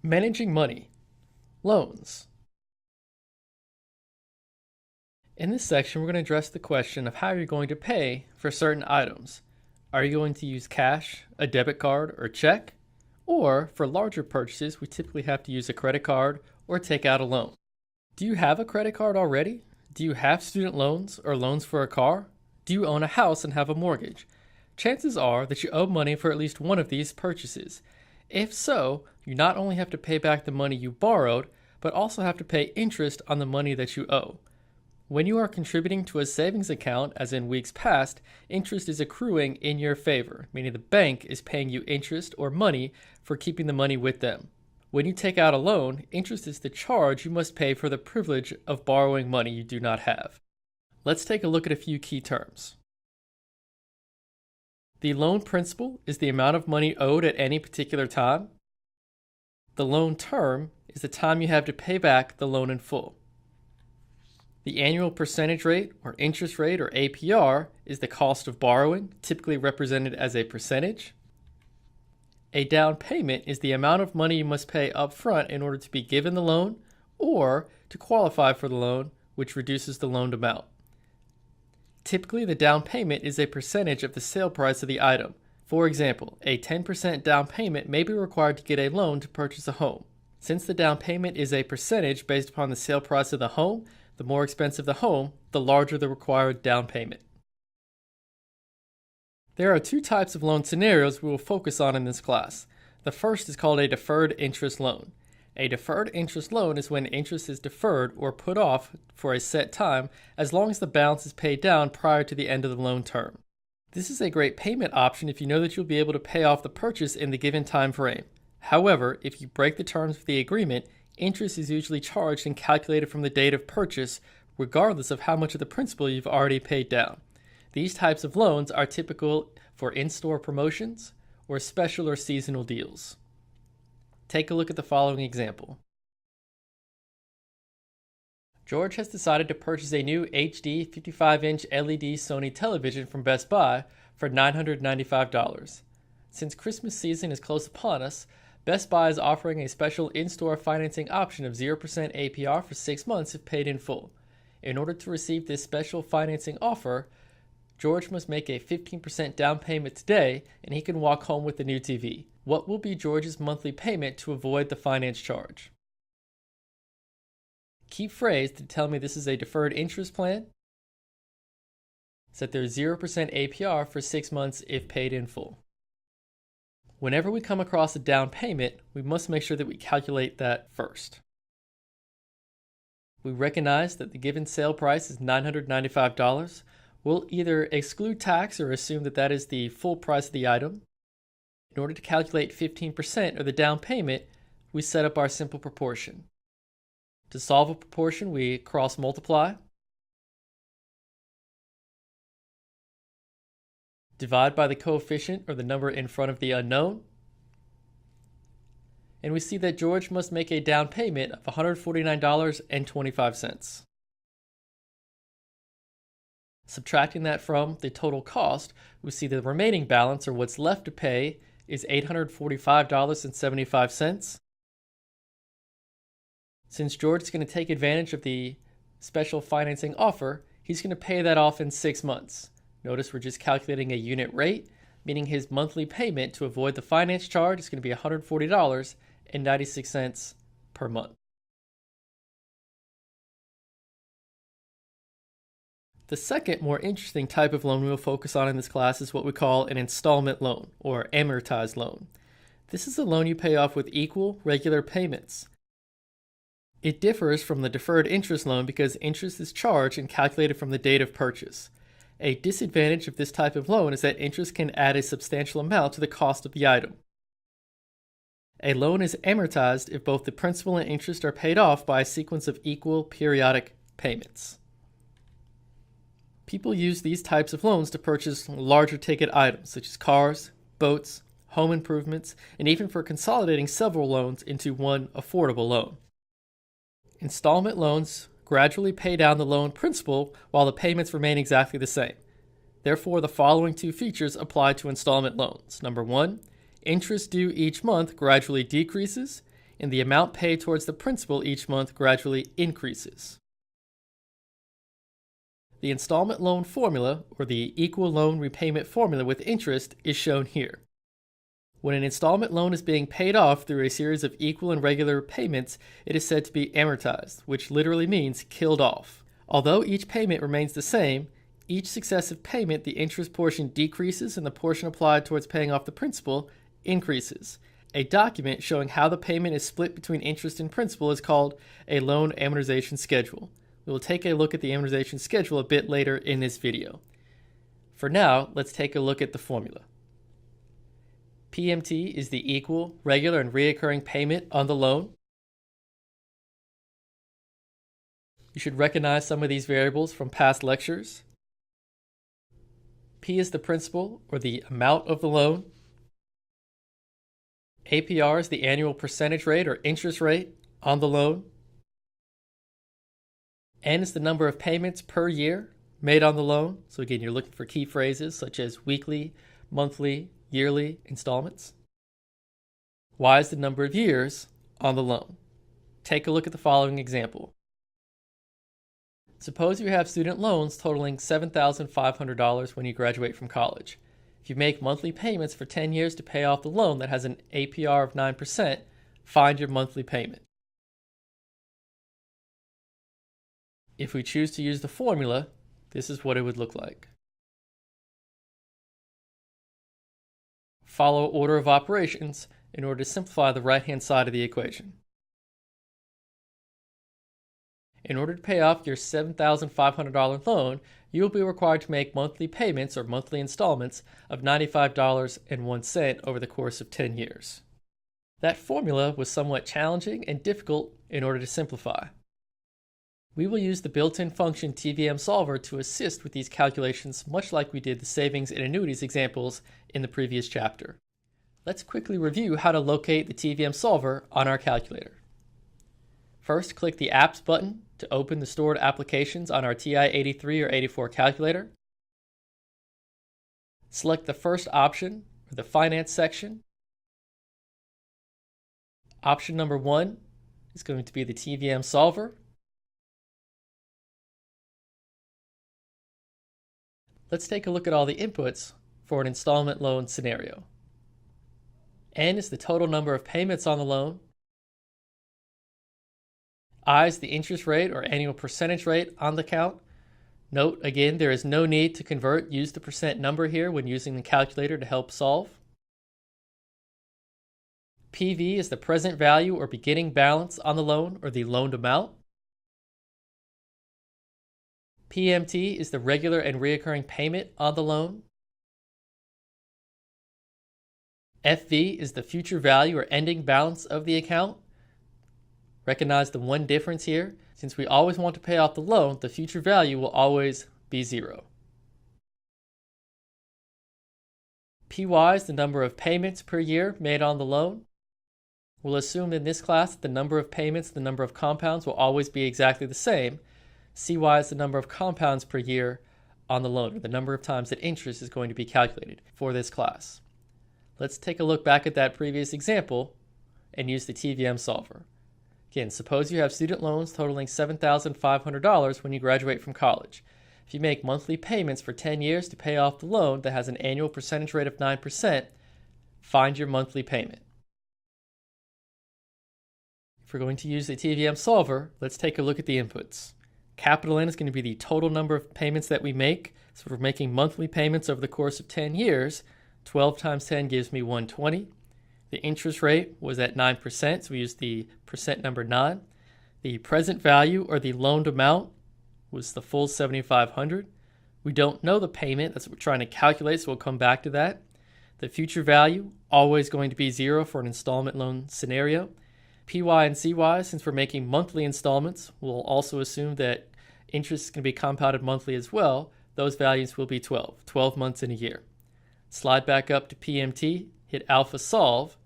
Managing money. Loans. In this section, we're going to address the question of how you're going to pay for certain items. Are you going to use cash, a debit card, or check? Or, for larger purchases, we typically have to use a credit card or take out a loan. Do you have a credit card already? Do you have student loans or loans for a car? Do you own a house and have a mortgage? Chances are that you owe money for at least one of these purchases. If so, you not only have to pay back the money you borrowed, but also have to pay interest on the money that you owe. When you are contributing to a savings account, as in weeks past, interest is accruing in your favor, meaning the bank is paying you interest or money for keeping the money with them. When you take out a loan, interest is the charge you must pay for the privilege of borrowing money you do not have. Let's take a look at a few key terms. The loan principal is the amount of money owed at any particular time. The loan term is the time you have to pay back the loan in full. The annual percentage rate or interest rate or APR is the cost of borrowing, typically represented as a percentage. A down payment is the amount of money you must pay up front in order to be given the loan or to qualify for the loan, which reduces the loaned amount. Typically, the down payment is a percentage of the sale price of the item. For example, a 10% down payment may be required to get a loan to purchase a home. Since the down payment is a percentage based upon the sale price of the home, the more expensive the home, the larger the required down payment. There are two types of loan scenarios we will focus on in this class. The first is called a deferred interest loan. A deferred interest loan is when interest is deferred or put off for a set time as long as the balance is paid down prior to the end of the loan term. This is a great payment option if you know that you'll be able to pay off the purchase in the given time frame. However, if you break the terms of the agreement, interest is usually charged and calculated from the date of purchase, regardless of how much of the principal you've already paid down. These types of loans are typical for in-store promotions or special or seasonal deals. Take a look at the following example. George has decided to purchase a new HD 55-inch LED Sony television from Best Buy for $995. Since Christmas season is close upon us, Best Buy is offering a special in-store financing option of 0% APR for 6 months if paid in full. In order to receive this special financing offer, George must make a 15% down payment today and he can walk home with the new TV. What will be George's monthly payment to avoid the finance charge? Key phrase to tell me this is a deferred interest plan is that there's 0% APR for 6 months if paid in full. Whenever we come across a down payment, we must make sure that we calculate that first. We recognize that the given sale price is $995. We'll either exclude tax or assume that that is the full price of the item. In order to calculate 15% of the down payment, we set up our simple proportion. To solve a proportion, we cross multiply, divide by the coefficient or the number in front of the unknown, and we see that George must make a down payment of $149.25. Subtracting that from the total cost, we see the remaining balance, or what's left to pay, is $845.75. Since George is going to take advantage of the special financing offer, he's going to pay that off in 6 months. Notice we're just calculating a unit rate, meaning his monthly payment to avoid the finance charge is going to be $140.96 per month. The second, more interesting type of loan we will focus on in this class is what we call an installment loan or amortized loan. This is a loan you pay off with equal, regular payments. It differs from the deferred interest loan because interest is charged and calculated from the date of purchase. A disadvantage of this type of loan is that interest can add a substantial amount to the cost of the item. A loan is amortized if both the principal and interest are paid off by a sequence of equal periodic payments. People use these types of loans to purchase larger ticket items such as cars, boats, home improvements, and even for consolidating several loans into one affordable loan. Installment loans gradually pay down the loan principal while the payments remain exactly the same. Therefore, the following two features apply to installment loans. Number one, interest due each month gradually decreases. and the amount paid towards the principal each month gradually increases. The installment loan formula, or the equal loan repayment formula with interest, is shown here. When an installment loan is being paid off through a series of equal and regular payments, it is said to be amortized, which literally means killed off. Although each payment remains the same, each successive payment, the interest portion decreases and the portion applied towards paying off the principal increases. A document showing how the payment is split between interest and principal is called a loan amortization schedule. We will take a look at the amortization schedule a bit later in this video. For now, let's take a look at the formula. PMT is the equal, regular, and reoccurring payment on the loan. You should recognize some of these variables from past lectures. P is the principal, or the amount of the loan. APR is the annual percentage rate or interest rate on the loan. N is the number of payments per year made on the loan. So again, you're looking for key phrases such as weekly, monthly, yearly installments. Y is the number of years on the loan. Take a look at the following example. Suppose you have student loans totaling $7,500 when you graduate from college. If you make monthly payments for 10 years to pay off the loan that has an APR of 9%, find your monthly payment. If we choose to use the formula, this is what it would look like. Follow order of operations in order to simplify the right-hand side of the equation. In order to pay off your $7,500 loan, you will be required to make monthly payments or monthly installments of $95.01 over the course of 10 years. That formula was somewhat challenging and difficult in order to simplify. We will use the built-in function TVM Solver to assist with these calculations, much like we did the savings and annuities examples in the previous chapter. Let's quickly review how to locate the TVM Solver on our calculator. First, click the Apps button to open the stored applications on our TI-83 or 84 calculator. Select the first option, or the Finance section. Option number 1 is going to be the TVM Solver. Let's take a look at all the inputs for an installment loan scenario. N is the total number of payments on the loan. I is the interest rate or annual percentage rate on the account. Note, again, there is no need to convert. Use the percent number here when using the calculator to help solve. PV is the present value or beginning balance on the loan, or the loaned amount. PMT is the regular and reoccurring payment on the loan. FV is the future value or ending balance of the account. Recognize the one difference here. Since we always want to pay off the loan, the future value will always be 0. PY is the number of payments per year made on the loan. We'll assume in this class that the number of payments, the number of compounds will always be exactly the same. CY is the number of compounds per year on the loan, or the number of times that interest is going to be calculated for this class. Let's take a look back at that previous example and use the TVM Solver. Again, suppose you have student loans totaling $7,500 when you graduate from college. If you make monthly payments for 10 years to pay off the loan that has an annual percentage rate of 9%, find your monthly payment. If we're going to use the TVM Solver, let's take a look at the inputs. Capital N is going to be the total number of payments that we make. So if we're making monthly payments over the course of 10 years, 12 times 10 gives me 120. The interest rate was at 9%, so we used the percent number 9. The present value, or the loaned amount, was the full $7,500. We don't know the payment, that's what we're trying to calculate, so we'll come back to that. The future value, always going to be 0 for an installment loan scenario. PY and CY, since we're making monthly installments, we'll also assume that interest is going to be compounded monthly as well. Those values will be 12 months in a year. Slide back up to PMT, hit Alpha Solve,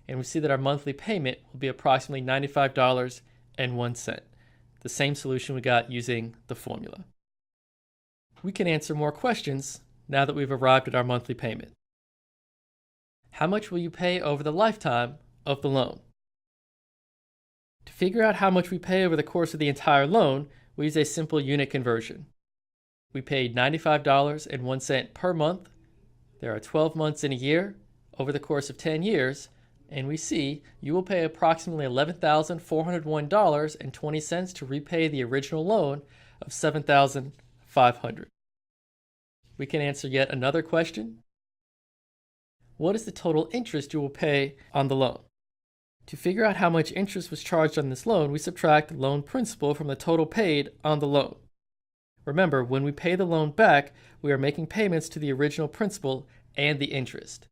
and we see that our monthly payment will be approximately $95.01. The same solution we got using the formula. We can answer more questions now that we've arrived at our monthly payment. How much will you pay over the lifetime of the loan? figure out how much we pay over the course of the entire loan, we use a simple unit conversion. We paid $95.01 per month. There are 12 months in a year over the course of 10 years, and we see you will pay approximately $11,401.20 to repay the original loan of $7,500. We can answer yet another question. What is the total interest you will pay on the loan? To figure out how much interest was charged on this loan, we subtract the loan principal from the total paid on the loan. Remember, when we pay the loan back, we are making payments to the original principal and the interest.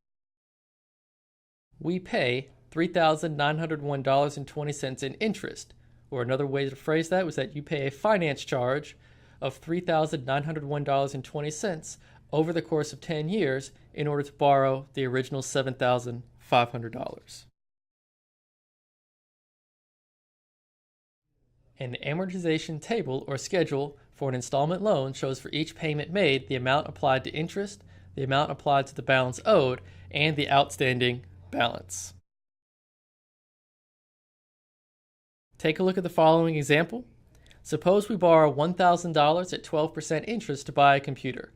We pay $3,901.20 in interest, or another way to phrase that was that you pay a finance charge of $3,901.20 over the course of 10 years in order to borrow the original $7,500. An amortization table or schedule for an installment loan shows for each payment made the amount applied to interest, the amount applied to the balance owed, and the outstanding balance. Take a look at the following example. Suppose we borrow $1,000 at 12% interest to buy a computer.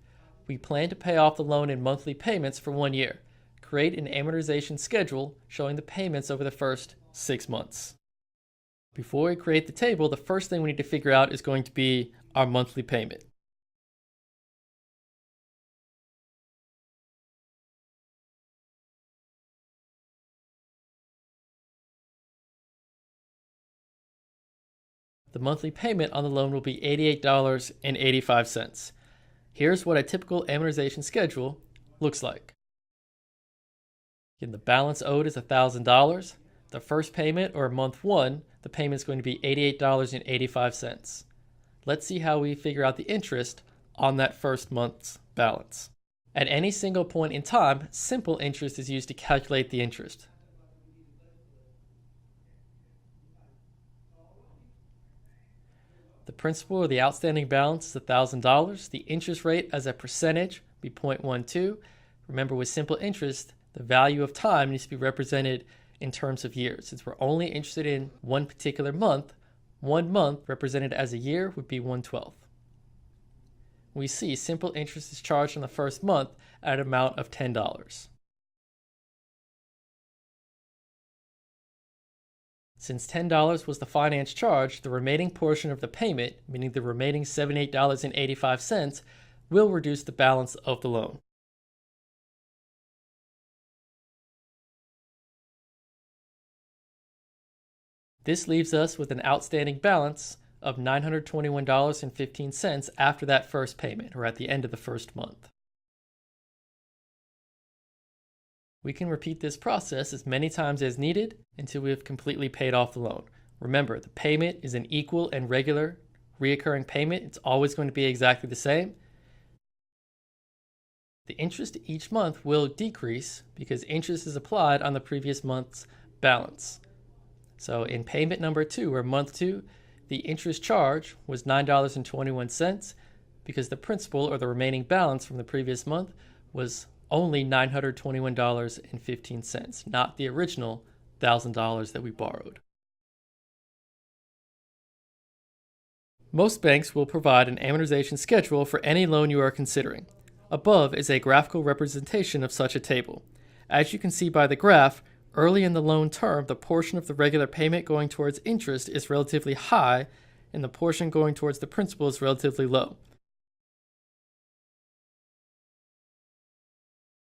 We plan to pay off the loan in monthly payments for 1 year. Create an amortization schedule showing the payments over the first 6 months. Before we create the table, the first thing we need to figure out is going to be our monthly payment. The monthly payment on the loan will be $88.85. Here's what a typical amortization schedule looks like. Again, the balance owed is $1,000. The first payment, or month 1, the payment is going to be $88.85. Let's see how we figure out the interest on that first month's balance. At any single point in time, simple interest is used to calculate the interest. The principal or the outstanding balance is $1,000. The interest rate as a percentage would be 0.12. Remember, with simple interest, the value of time needs to be represented in terms of years. Since we're only interested in one particular month, 1 month represented as a year would be 1/12. We see simple interest is charged on the first month at an amount of $10. Since $10 was the finance charge, the remaining portion of the payment, meaning the remaining $78.85, will reduce the balance of the loan. This leaves us with an outstanding balance of $921.15 after that first payment, or at the end of the first month. We can repeat this process as many times as needed until we have completely paid off the loan. Remember, the payment is an equal and regular reoccurring payment. It's always going to be exactly the same. The interest each month will decrease because interest is applied on the previous month's balance. So in payment number 2, or month 2, the interest charge was $9.21 because the principal, or the remaining balance from the previous month, was only $921.15, not the original $1,000 that we borrowed. Most banks will provide an amortization schedule for any loan you are considering. Above is a graphical representation of such a table. As you can see by the graph, early in the loan term, the portion of the regular payment going towards interest is relatively high, and the portion going towards the principal is relatively low.